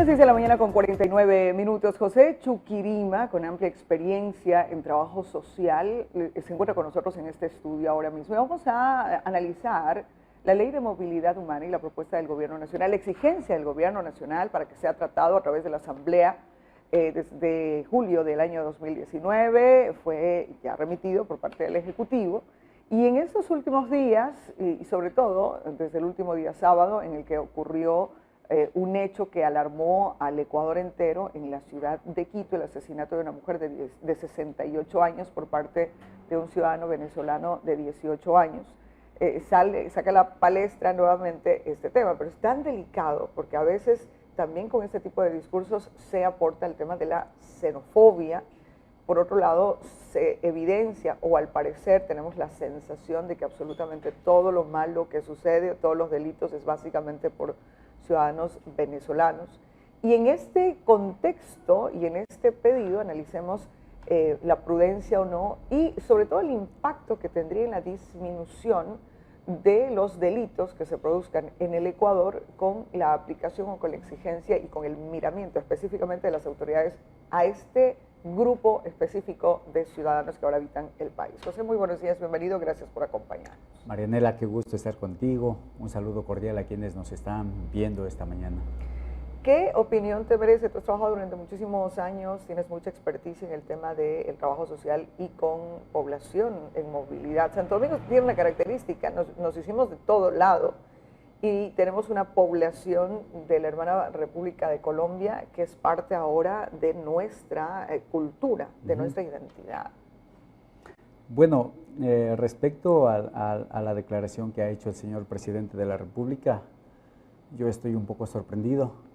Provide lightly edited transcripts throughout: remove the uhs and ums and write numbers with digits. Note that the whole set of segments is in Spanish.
las 6 de la mañana con 49 minutos. José Chuquirima, con amplia experiencia en trabajo social, se encuentra con nosotros en este estudio ahora mismo. Vamos a analizar la Ley de Movilidad Humana y la propuesta del Gobierno Nacional, la exigencia del Gobierno Nacional para que sea tratado a través de la Asamblea desde julio del año 2019, fue ya remitido por parte del Ejecutivo. Y en estos últimos días, y sobre todo desde el último día sábado, en el que ocurrió un hecho que alarmó al Ecuador entero en la ciudad de Quito, el asesinato de una mujer de 68 años por parte de un ciudadano venezolano de 18 años. Saca a la palestra nuevamente este tema, pero es tan delicado porque a veces también con este tipo de discursos se aporta el tema de la xenofobia. Por otro lado, se evidencia, o al parecer tenemos la sensación de que absolutamente todo lo malo que sucede, todos los delitos es básicamente por ciudadanos venezolanos. Y en este contexto y en este pedido analicemos la prudencia o no y sobre todo el impacto que tendría en la disminución de los delitos que se produzcan en el Ecuador con la aplicación o con la exigencia y con el miramiento específicamente de las autoridades a este grupo específico de ciudadanos que ahora habitan el país. José, muy buenos días, bienvenido, gracias por acompañarnos. Marianela, qué gusto estar contigo, un saludo cordial a quienes nos están viendo esta mañana. ¿Qué opinión te merece? Tú has trabajado durante muchísimos años, tienes mucha experticia en el tema del trabajo social y con población en movilidad. Santo Domingo tiene una característica, nos hicimos de todo lado y tenemos una población de la hermana República de Colombia que es parte ahora de nuestra cultura, de nuestra identidad. Bueno, respecto a la declaración que ha hecho el señor presidente de la República, yo estoy un poco sorprendido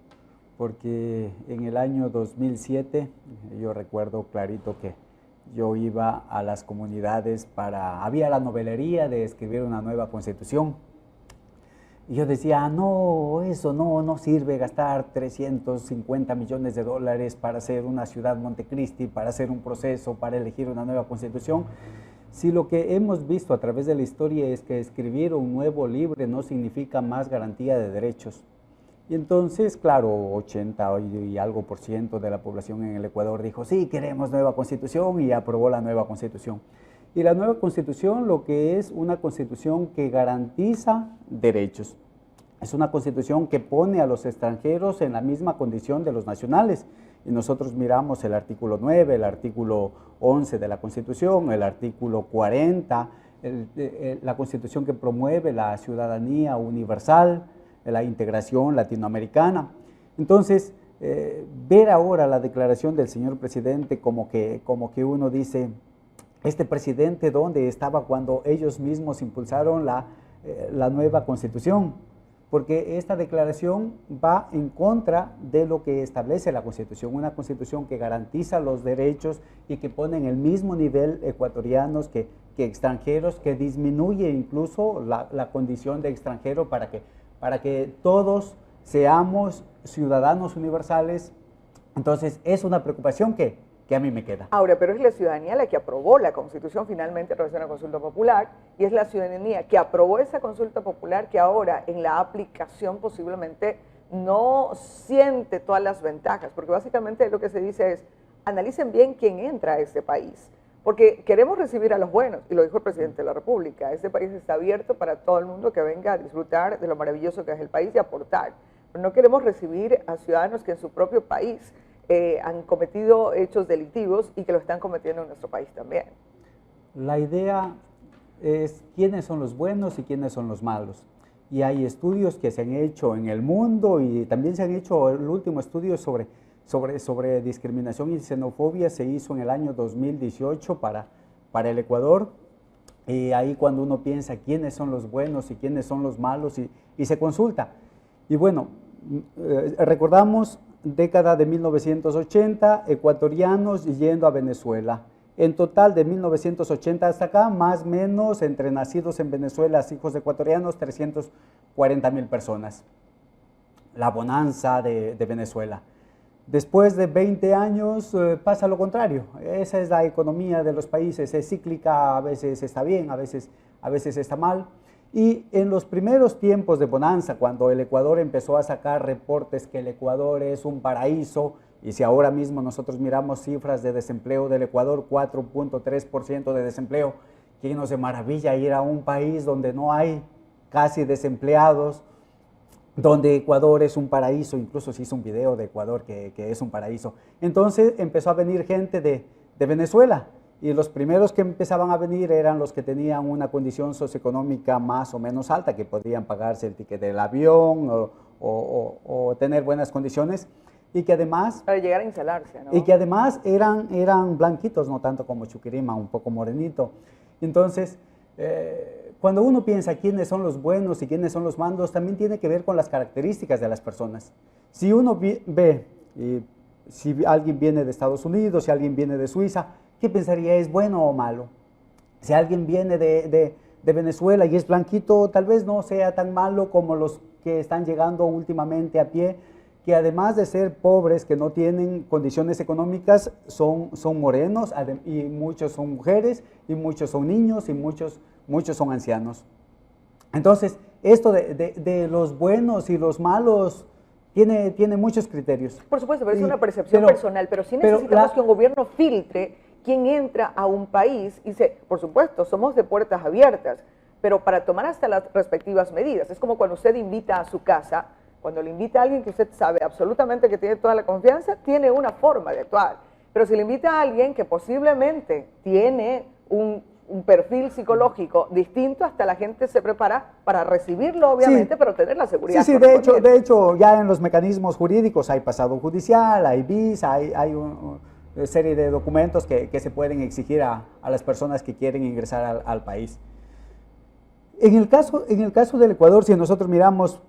porque en el año 2007, yo recuerdo clarito que yo iba a las comunidades había la novelería de escribir una nueva constitución. Y yo decía, no, eso no sirve gastar 350 millones de dólares para hacer una ciudad Montecristi, para hacer un proceso, para elegir una nueva constitución. Si lo que hemos visto a través de la historia es que escribir un nuevo libro no significa más garantía de derechos. Y entonces, claro, 80 y algo por ciento de la población en el Ecuador dijo, sí, queremos nueva constitución y aprobó la nueva constitución. Y la nueva constitución lo que es una constitución que garantiza derechos. Es una constitución que pone a los extranjeros en la misma condición de los nacionales. Y nosotros miramos el artículo 9, el artículo 11 de la Constitución, el artículo 40, la Constitución que promueve la ciudadanía universal, la integración latinoamericana. Entonces, ver ahora la declaración del señor presidente como que uno dice, este presidente, ¿dónde estaba cuando ellos mismos impulsaron la nueva Constitución? Porque esta declaración va en contra de lo que establece la Constitución, una Constitución que garantiza los derechos y que pone en el mismo nivel ecuatorianos que extranjeros, que disminuye incluso la condición de extranjero para que todos seamos ciudadanos universales. Entonces es una preocupación que a mí me queda. Ahora, pero es la ciudadanía la que aprobó la Constitución finalmente a través de una consulta popular y es la ciudadanía que aprobó esa consulta popular que ahora en la aplicación posiblemente no siente todas las ventajas, porque básicamente lo que se dice es, analicen bien quién entra a este país, porque queremos recibir a los buenos, y lo dijo el presidente de la República, este país está abierto para todo el mundo que venga a disfrutar de lo maravilloso que es el país y aportar, pero no queremos recibir a ciudadanos que en su propio país han cometido hechos delictivos y que lo están cometiendo en nuestro país también. La idea es quiénes son los buenos y quiénes son los malos. Y hay estudios que se han hecho en el mundo y también se han hecho, el último estudio sobre discriminación y xenofobia se hizo en el año 2018 para el Ecuador. Y ahí cuando uno piensa quiénes son los buenos y quiénes son los malos y se consulta. Y bueno, recordamos década de 1980, ecuatorianos yendo a Venezuela. En total de 1980 hasta acá, más o menos entre nacidos en Venezuela, hijos ecuatorianos, 340,000 personas. La bonanza de Venezuela. Después de 20 años pasa lo contrario. Esa es la economía de los países, es cíclica, a veces está bien, a veces está mal. Y en los primeros tiempos de bonanza, cuando el Ecuador empezó a sacar reportes que el Ecuador es un paraíso, y si ahora mismo nosotros miramos cifras de desempleo del Ecuador, 4.3% de desempleo, ¿quién no se maravilla ir a un país donde no hay casi desempleados, donde Ecuador es un paraíso? Incluso se hizo un video de Ecuador que es un paraíso. Entonces empezó a venir gente de Venezuela, y los primeros que empezaban a venir eran los que tenían una condición socioeconómica más o menos alta, que podían pagarse el ticket del avión o tener buenas condiciones, y que además... Para llegar a instalarse, ¿no? Y que además eran blanquitos, no tanto como Chuquirima, un poco morenito. Entonces, cuando uno piensa quiénes son los buenos y quiénes son los malos, también tiene que ver con las características de las personas. Si uno ve, si alguien viene de Estados Unidos, si alguien viene de Suiza, ¿qué pensaría? ¿Es bueno o malo? Si alguien viene de Venezuela y es blanquito, tal vez no sea tan malo como los que están llegando últimamente a pie, que además de ser pobres, que no tienen condiciones económicas, son morenos, y muchos son mujeres, y muchos son niños, y muchos son ancianos. Entonces, esto de los buenos y los malos tiene muchos criterios. Por supuesto, pero es una percepción personal, pero sí necesitamos que un gobierno filtre quién entra a un país y por supuesto, somos de puertas abiertas, pero para tomar hasta las respectivas medidas. Es como cuando usted invita a su casa. Cuando le invita a alguien que usted sabe absolutamente que tiene toda la confianza, tiene una forma de actuar. Pero si le invita a alguien que posiblemente tiene un perfil psicológico distinto, hasta la gente se prepara para recibirlo, obviamente, sí, pero tener la seguridad. Sí, de hecho, ya en los mecanismos jurídicos hay pasado judicial, hay visa, hay una serie de documentos que se pueden exigir a las personas que quieren ingresar al país. En el caso del Ecuador, si nosotros miramos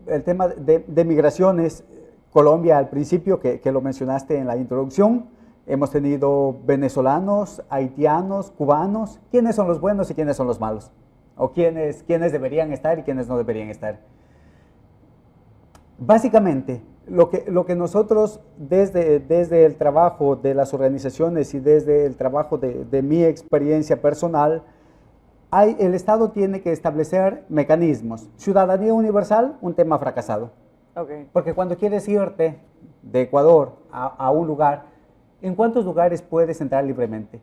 el tema de migraciones, Colombia al principio, que lo mencionaste en la introducción, hemos tenido venezolanos, haitianos, cubanos. ¿Quiénes son los buenos y quiénes son los malos? ¿O quiénes deberían estar y quiénes no deberían estar? Básicamente, lo que nosotros desde el trabajo de las organizaciones y desde el trabajo de mi experiencia personal, el Estado tiene que establecer mecanismos. Ciudadanía universal, un tema fracasado. Okay. Porque cuando quieres irte de Ecuador a un lugar, ¿en cuántos lugares puedes entrar libremente?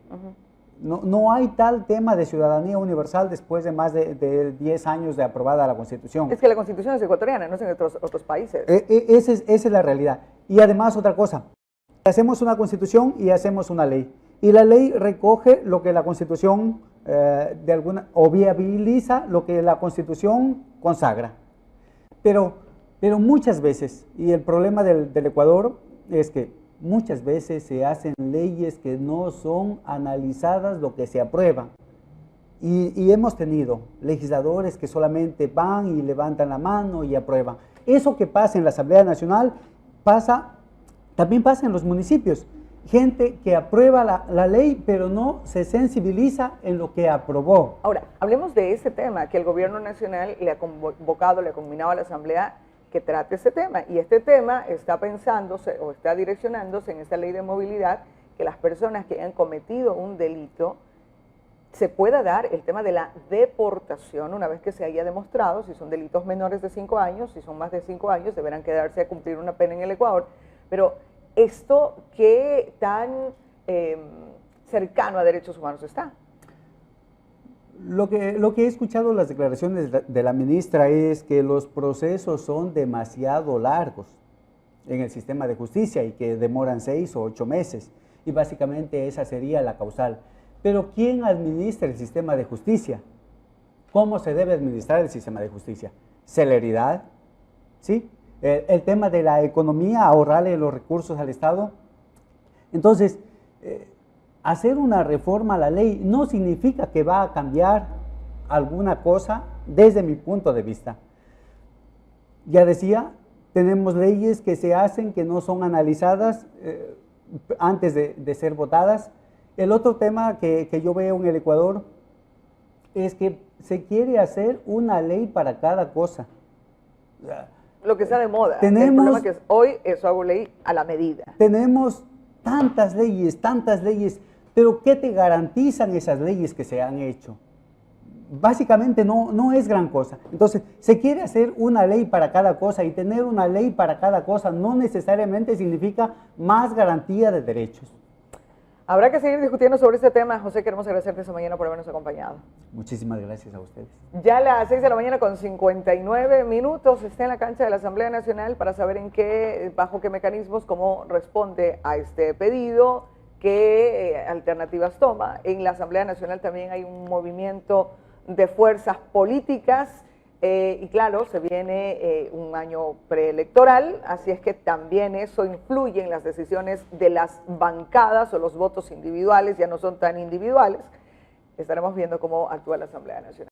No hay tal tema de ciudadanía universal después de más de 10 años de aprobada la Constitución. Es que la Constitución es ecuatoriana, no es en otros países. Esa es la realidad. Y además otra cosa, hacemos una Constitución y hacemos una ley. Y la ley recoge lo que la Constitución o viabiliza lo que la Constitución consagra. Pero muchas veces, y el problema del Ecuador es que muchas veces se hacen leyes que no son analizadas lo que se aprueba. Y hemos tenido legisladores que solamente van y levantan la mano y aprueban. Eso que pasa en la Asamblea Nacional también pasa en los municipios. Gente que aprueba la ley, pero no se sensibiliza en lo que aprobó. Ahora, hablemos de ese tema, que el gobierno nacional le ha convocado, le ha combinado a la Asamblea que trate ese tema. Y este tema está pensándose o está direccionándose en esta ley de movilidad, que las personas que hayan cometido un delito, se pueda dar el tema de la deportación una vez que se haya demostrado si son delitos menores de 5 años, si son más de 5 años, deberán quedarse a cumplir una pena en el Ecuador. Pero esto, ¿qué tan cercano a derechos humanos está? Lo que he escuchado en las declaraciones de la ministra es que los procesos son demasiado largos en el sistema de justicia y que demoran 6 o 8 meses. Y básicamente esa sería la causal. Pero ¿quién administra el sistema de justicia? ¿Cómo se debe administrar el sistema de justicia? Celeridad, ¿sí? El tema de la economía, ahorrarle los recursos al Estado. Entonces, hacer una reforma a la ley no significa que va a cambiar alguna cosa desde mi punto de vista. Ya decía, tenemos leyes que se hacen que no son analizadas antes de ser votadas. El otro tema que yo veo en el Ecuador es que se quiere hacer una ley para cada cosa. Lo que está de moda. El problema que es, hoy eso hago ley a la medida. Tenemos tantas leyes, pero ¿qué te garantizan esas leyes que se han hecho? básicamente no es gran cosa. Entonces, se quiere hacer una ley para cada cosa, y tener una ley para cada cosa no necesariamente significa más garantía de derechos. Habrá que seguir discutiendo sobre este tema. José, queremos agradecerte esta mañana por habernos acompañado. Muchísimas gracias a ustedes. Ya a las 6 de la mañana con 59 minutos está en la cancha de la Asamblea Nacional para saber bajo qué mecanismos, cómo responde a este pedido, qué alternativas toma. En la Asamblea Nacional también hay un movimiento de fuerzas políticas y claro, se viene un año preelectoral, así es que también eso influye en las decisiones de las bancadas o los votos individuales, ya no son tan individuales. Estaremos viendo cómo actúa la Asamblea Nacional.